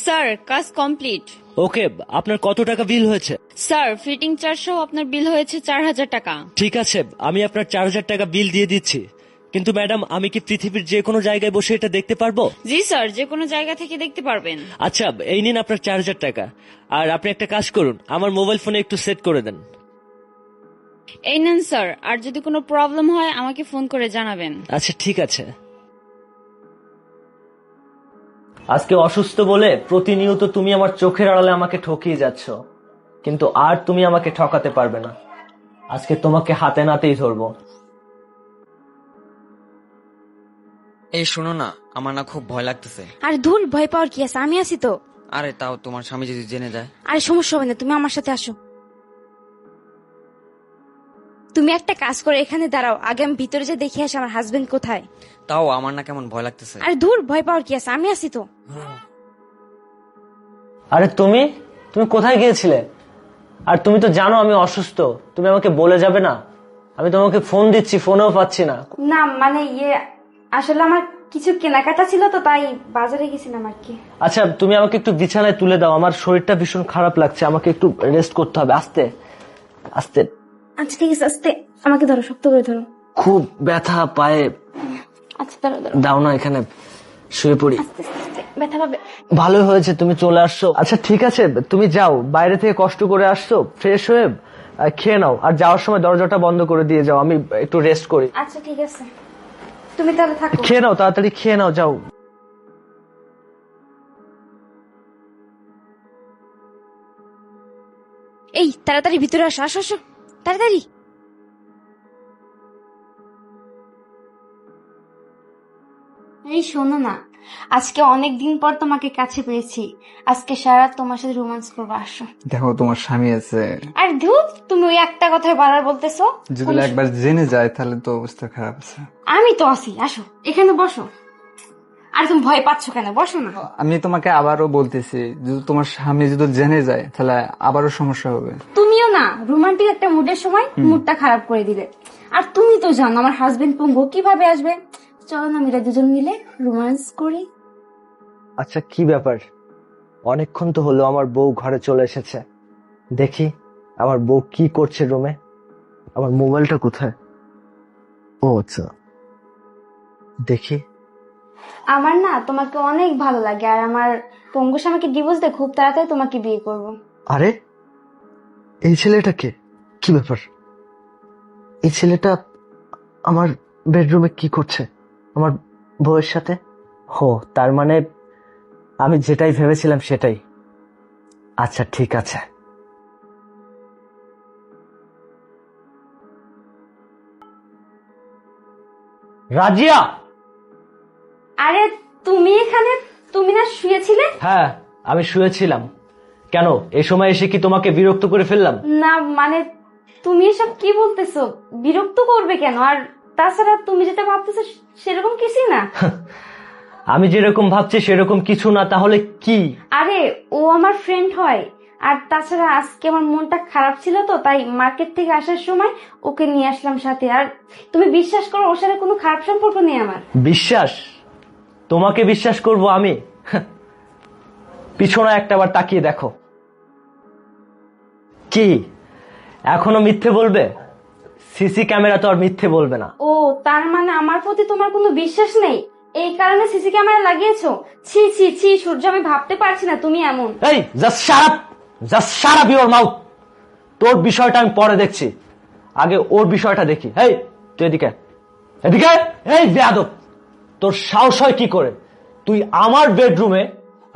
Sir কাজ complete. ওকে, আপনার কত টাকা বিল হয়েছে? স্যার ফিটিং চার্জ সহ আপনার বিল হয়েছে 4000 টাকা। ঠিক আছে, আমি আপনার 4000 টাকা বিল দিয়ে দিচ্ছি। কিন্তু ম্যাডাম, আমি কি পৃথিবীর যে কোনো জায়গায় বসে এটা দেখতে পারবো? জি স্যার, যে কোনো জায়গা থেকে দেখতে পারবেন। আচ্ছা, এই নিন আপনার 4000 টাকা। আর আপনি একটা কাজ করুন, আমার মোবাইল ফোনে একটু সেট করে দেন। এই নেন স্যার, আর যদি কোনো প্রবলেম হয় আমাকে ফোন করে জানাবেন। আচ্ছা ঠিক আছে। আজকে অসুস্থ বলে প্রতিনিয়ত তুমি আমার চোখের আড়ালে আমাকে ঠকিয়ে যাচ্ছ, কিন্তু আর তুমি আমাকে ঠকাতে পারবে না। আজকে তোমাকে হাতে নাতেই ধরবো। এই শোনো না, আমার না খুব ভয় লাগতেছে। আরে ধুর, ভয় পাওয়ার কি আছে, আমি আছি তো। আরে তাও তোমার স্বামী যদি জেনে যায়? আরে সমস্যা হবে না, তুমি আমার সাথে আসো। তুমি একটা কাজ করে এখানে দাঁড়াও, আগে আমি ভিতরে যে দেখে আসি আমার হাজবেন্ড কোথায়। তাও আমার না কেমন ভয় লাগতেছে। আরে ধুর, ভয় পাওয়ার কি আছে, আমি আছি তো। আরে তুমি তুমি কোথায় গিয়েছিলে? আর তুমি তো জানো আমি অসুস্থ, তুমি আমাকে বলে যাবে না? আমি তোমাকে ফোন দিচ্ছি, ফোনেও পাচ্ছি না। না মানে আসলে আমার কিছু কেনাকাটা ছিল তো, তাই বাজারে গেছিলাম আর কি। আচ্ছা, তুমি আমাকে একটু বিছানায় তুলে দাও, আমার শরীরটা ভীষণ খারাপ লাগছে, আমাকে একটু রেস্ট করতে হবে। আস্তে আস্তে। আচ্ছা ঠিক আছে, আস্তে আমাকে ধরো, শক্ত করে ধরো। খুব ব্যথা পায়ে। আচ্ছা ধরো ধরো, দাও না, এখানে শুয়ে পড়ি। আস্তে আস্তে, ব্যথা পাবে। ভালো হয়েছে তুমি চলে আসছো। আচ্ছা ঠিক আছে, তুমি যাও, বাইরে থেকে কষ্ট করে আসছো, ফ্রেশ হয়ে খেয়ে নাও, আর যাওয়ার সময় দরজাটা বন্ধ করে দিয়ে যাও, আমি একটু রেস্ট করি। আচ্ছা ঠিক আছে, তুমি তাহলে থাকো। খেয়ে নাও, তাড়াতাড়ি খেয়ে নাও, যাও। এই তাড়াতাড়ি ভিতরে আসো, আসো আসো তাড়াতাড়ি। এই শোনো না, আজকে অনেক দিন পর তোমাকে কাছে পেয়েছি, আজকে সারা রাত তোমার সাথে রোমান্স করবো, আসো। দেখো তোমার স্বামী আছে, আর ধুর, তুমি ওই একটা কথাই বারবার বলতেছো। যদি একবার জেনে যায় তাহলে তো অবস্থা খারাপ আছে। আমি তো আছি, আসো এখানে বসো। আর তুমি ভয় পাচ্ছ কেন, বসো না। আমি তোমাকে আবারও বলতেছি, যদি তোমার স্বামী যদি জেনে যায় তাহলে আবারও সমস্যা হবে। তুমিও না রোমান্টিক একটা মুডের সময় মুডটা খারাপ করে দিলে। আর তুমি তো জানো আমার হাজবেন্ড পঙ্গু কিভাবে আসবে। চলো না আমরা দুজন মিলে রোমান্স করি। আচ্ছা কি ব্যাপার, অনেকক্ষণ তো হলো আমার বউ ঘরে চলে এসেছে, দেখি আমার বউ কি করছে রুমে। আমার মোবাইলটা কোথায়? ও আচ্ছা, দেখি। আমার না তোমাকে অনেক ভালো লাগে, আর আমার পঙ্গু স্বামীকে ডিভোর্স দিয়ে খুব তাড়াতাড়ি তোমাকে বিয়ে করব। আরে এই ছেলেটাকে, কি ব্যাপার? এই ছেলেটা আমার বেডরুমে কি করছে আমার বউয়ের সাথে? হো, তার মানে আমি যেটাই ভেবেছিলাম সেটাই। আচ্ছা ঠিক আছে। রাজিয়া! আরে তুমি এখানে, তুমি না শুয়েছিলে? হ্যাঁ, আমি শুয়েছিলাম। কেন, এই সময় এসে কি তোমাকে বিরক্ত করে ফেললাম? না মানে তুমি এসব কি বলতেছো, বিরক্ত করবে কেন? আর তাছাড়া তুমি যেটা ভাবতেছো সেরকম কিছুই না। আমি যেরকম ভাবছি সেরকম কিছু না, তাহলে কি? আরে ও আমার ফ্রেন্ড হয়, আর তাছাড়া আজকে আমার মনটা খারাপ ছিল তো, তাই মার্কেট থেকে আসার সময় ওকে নিয়ে আসলাম সাথে। আর তুমি বিশ্বাস করো, ওর সাথে কোনো খারাপ সম্পর্ক নেই আমার। বিশ্বাস? তোমাকে বিশ্বাস করব আমি? পিছনে একটাবার তাকিয়ে দেখো। কি এখনো মিথ্যে বলবে? সিসি ক্যামেরা তো আর মিথ্যে বলবে না। ও তার মানে আমার প্রতি তোমার কোনো বিশ্বাস নেই, এই কারণে সিসি ক্যামেরা লাগিয়েছো? ছি ছি ছি সূর্য, আমি ভাবতে পারছি না তুমি এমন। এই just shut up your mouth. তোর বিষয়টা আমি পরে দেখছি, আগে ওর বিষয়টা দেখি। এই তুই এদিকে, এদিকে। এই বেয়াদব, তোর সাহস হয় কি করে তুই আমার বেডরুমে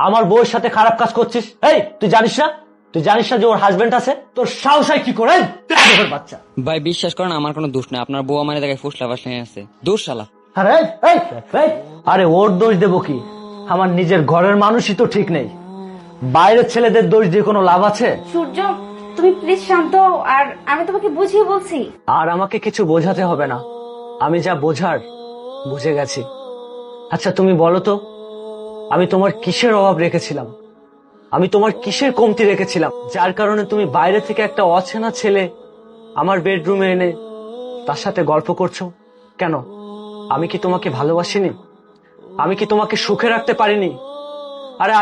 আমার বউয়ের সাথে খারাপ কাজ করছিস? এই তুই জানিস না, তুই জানিস না যে ওর হাজবেন্ড আছে? তোর সাহস হয় কি করে? বেয়াদবের বাচ্চা। ভাই বিশ্বাস করেন, আমার কোনো দোষ নেই। আপনার বউ আমার জায়গায় ফুসলা ফাসলা আছে, দোষ শালা। আরে এই, এই, আরে ওর দোষ দেবো কি? আমার নিজের ঘরের মানুষই তো ঠিক নেই, বাইরের ছেলেদের দোষ দিয়ে কোনো লাভ আছে? সূর্য তুমি প্লিজ শান্ত হও, আর আমি তোমাকে বুঝিয়ে বলছি। আর আমাকে কিছু বোঝাতে হবে না, আমি যা বোঝার বুঝে গেছি। আচ্ছা তুমি বলো তো, আমি তোমার কিসের অভাব রেখেছিলাম? আমি তোমার কিসের কমতি রেখেছিলাম যার কারণে তুমি বাইরে থেকে একটা অচেনা ছেলে আমার বেডরুমে এনে তার সাথে গল্প করছো? কেন, আমি কি তোমাকে ভালোবাসিনি? আমি কি তোমাকে সুখে রাখতে পারিনি? আরে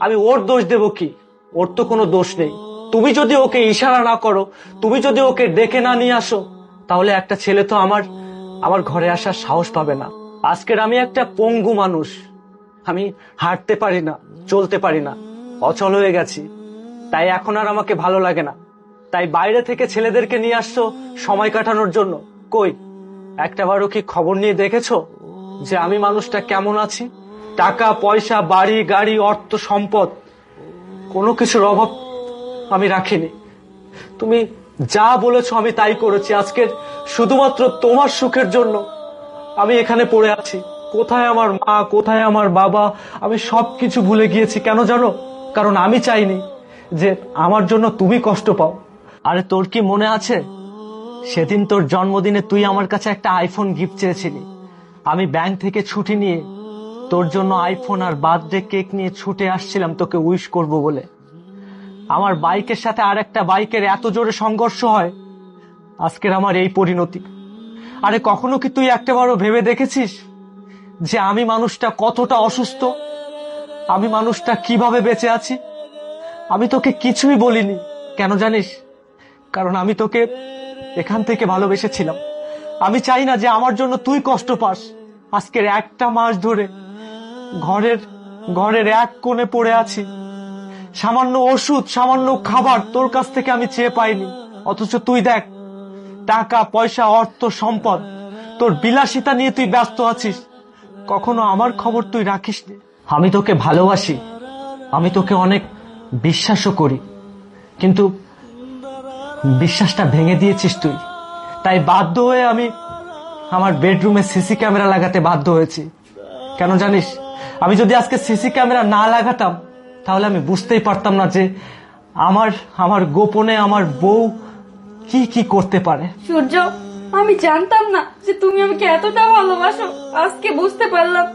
আমি ওর দোষ দেব কি? ওর তো কোনো দোষ নেই। তুমি যদি ওকে ইশারা না করো, তুমি যদি ওকে ডেকে না নিয়ে আসো, তাহলে একটা ছেলে তো আমার ঘরে আসার সাহস পাবে না। আজকের আমি একটা পঙ্গু মানুষ, আমি হাঁটতে পারি না, চলতে পারি না, অচল হয়ে গেছি। তাই এখন আর আমাকে ভালো লাগে না। তাই বাইরে থেকে ছেলেদেরকে নিয়ে আসছো সময় কাটানোর জন্য। কই একটাবারও কি খবর নিয়ে দেখেছো যে আমি মানুষটা কেমন আছি? টাকা পয়সা, বাড়ি গাড়ি, অর্থ সম্পদ, কোনো কিছুর অভাব আমি রাখিনি। তুমি যা বলেছো আমি তাই করেছি। আজকের শুধুমাত্র তোমার সুখের জন্য আমি এখানে পড়ে আছি। কোথায় আমার মা, কোথায় আমার বাবা, আমি সবকিছু ভুলে গিয়েছি। কেন জানো? কারণ আমি চাইনি যে আমার জন্য তুমি কষ্ট পাও। আরে তোর কি মনে আছে সেদিন তোর জন্মদিনে তুই আমার কাছে একটা আইফোন গিফট চেয়েছিলি? আমি ব্যাংক থেকে ছুটি নিয়ে তোর জন্য আইফোন আর বার্থডে কেক নিয়ে ছুটে আসছিলাম তোকে উইশ করব বলে। আমার বাইকের সাথে আর একটা বাইকের এত জোরে সংঘর্ষ হয়, আজকের আমার এই পরিণতি। আরে কখনো কি তুই একটাবারও ভেবে দেখেছিস যে আমি মানুষটা কতটা অসুস্থ, আমি মানুষটা কিভাবে বেঁচে আছি? আমি তোকে কিছুই বলিনি, কেন জানিস? কারণ আমি তোকে এখান থেকে ভালোবেসেছিলাম। আমি চাই না যে আমার জন্য তুই কষ্ট পাস। আজকের একটা মাস ধরে ঘরের এক কোণে পড়ে আছি। সামান্য ওষুধ, সামান্য খাবার তোর কাছ থেকে আমি চেয়ে পাইনি। অথচ তুই দেখ, টাকা পয়সা, অর্থ সম্পদ, তোর বিলাসিতা নিয়ে তুই ব্যস্ত আছিস। কখনো আমার খবর তুই রাখিস নি। আমি তোকে ভালোবাসি, আমি তোকে অনেক বিশ্বাসও করি, কিন্তু বিশ্বাসটা ভেঙে দিয়েছিস তুই। তাই বাধ্য হয়ে আমি আমার বেডরুমে সিসি ক্যামেরা লাগাতে বাধ্য হয়েছি। কেন জানিস? আমি যদি আজকে সিসি ক্যামেরা না লাগাতাম, তাহলে আমি বুঝতেই পারতাম না যে আমার গোপনে আমার বউ কি কি করতে পারে। সূর্য, আমি জানতাম না যে তুমি আমাকে এতটা ভালোবাসো, আজকে বুঝতে পারলাম।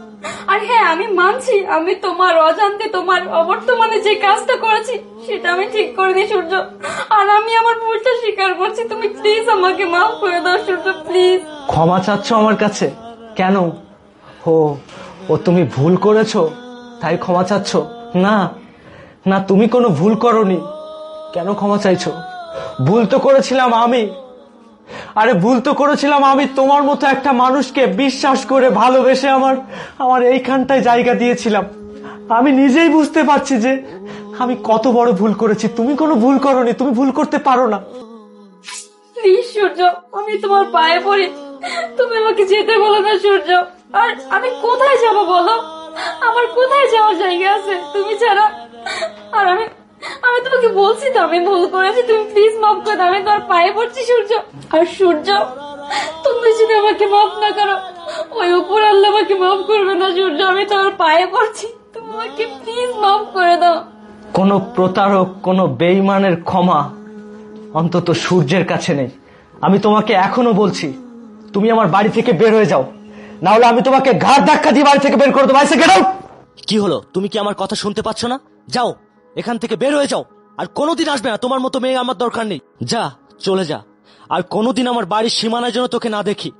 আর হ্যাঁ, আমি মানছি আমি তোমার অজান্তে, তোমার অবর্তমানে যে কাজটা করেছি সেটা আমি ঠিক করিনি সূর্য। আর আমি আমার ভুলটা স্বীকার করছি। তুমি প্লিজ আমাকে মাফ করে দাও সূর্য, প্লিজ। ক্ষমা চাচ্ছ আমার কাছে? কেন? ও তুমি ভুল করেছো তাই ক্ষমা চাচ্ছ? না না, তুমি কোনো ভুল করনি। কেন ক্ষমা চাইছো? ভুল তো করেছিলাম আমি। আরে ভুল তো করেছিলাম আমি, তোমার মতো একটা মানুষকে বিশ্বাস করে ভালোবেসে আমার এইখানটায় জায়গা দিয়েছিলাম। আমি নিজেই বুঝতে পারছি যে আমি কত বড় ভুল করেছি। তুমি কোনো ভুল করনি, তুমি ভুল করতে পারো না। প্লিজ সূর্য, আমি তোমার পায়ে পড়ি, তুমি আমাকে যেতে বলো না সূর্য। আর আমি কোথায় যাব বলো? আমার কোথায় যাওয়ার জায়গা আছে তুমি ছাড়া? আর আমি তোমাকে বলছি তো আমি ভুল করেছি, তুমি প্লিজ মাফ করে দাও। আমি তোমার পায়ে পড়ছি সূর্য। আর সূর্য, তুমি যদি আমাকে মাফ না করো, ওই উপর আল্লাহ আমাকে মাফ করবে না সূর্য। আমি তোমার পায়ে পড়ছি, তুমি আমাকে প্লিজ মাফ করে দাও। কোনো প্রতারক, কোনো বেঈমানের ক্ষমা অন্তত সূর্যের কাছে নেই। আমি তোমাকে এখনো বলছি, তুমি আমার বাড়ি থেকে বের হয়ে যাও, না হলে আমি তোমাকে ঘাড় ধাক্কা দিয়ে বাড়ি থেকে বের করে দেবো। Get out! কি হলো? তুমি কি আমার কথা শুনতে পাচ্ছ না? যাও, এখান থেকে বের হয়ে যাও। আর কোনোদিন আসবে না। তোমার মতো মেয়ে আমার দরকার নেই। যা, চলে যা। আর কোনোদিন আমার বাড়ির সীমানায় যেন তোকে না দেখি।